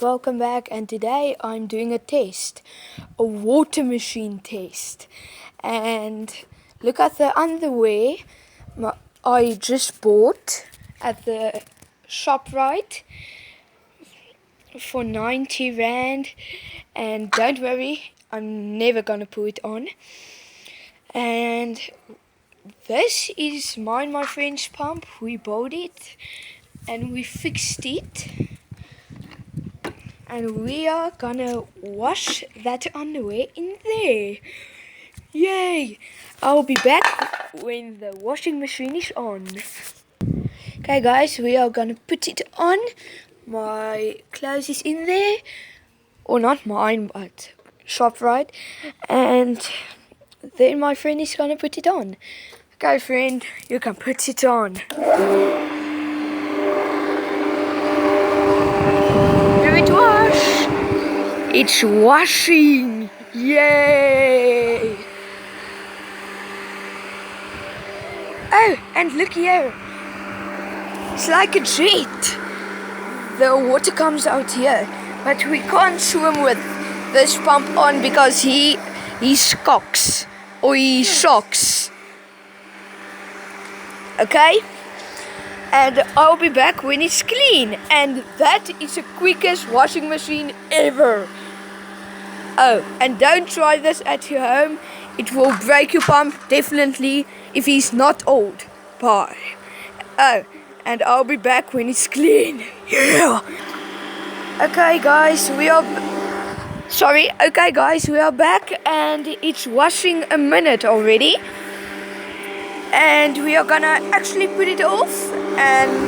Welcome back, and today I'm doing a test, a water machine test. And look at the underwear I just bought at the ShopRite for 90 Rand. And don't worry, I'm never gonna put it on. And this is mine, my friend's pump. We bought it and we fixed it. And we are gonna wash that underwear in there. Yay! I'll be back when the washing machine is on. Okay guys, we are gonna put it on. My clothes is in there. Or not mine, but ShopRite. And then my friend is gonna put it on. Okay friend, you can put it on. It's washing! Yay! Oh, and look here. It's like a jet. The water comes out here, but we can't swim with this pump on because he shocks. Okay? And I'll be back when it's clean. And that is the quickest washing machine ever. Oh, and don't try this at your home. It will break your pump, definitely, if he's not old. Bye. Oh, and I'll be back when it's clean. Yeah. Okay guys, we are back, and it's washing a minute already. And we are gonna actually put it off and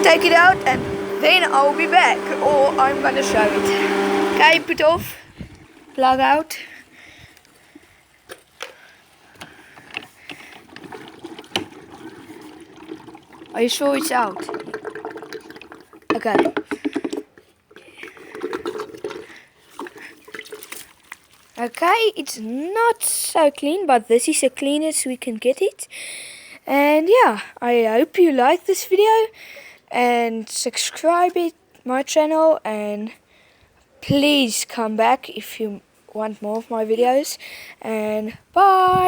take it out, and then I'll be back, or I'm gonna show it. Okay, put off, plug out. Are you sure it's out? Okay. Okay, it's not so clean, but this is the cleanest we can get it. And yeah, I hope you like this video, and subscribe to my channel, and please come back if you want more of my videos, and bye.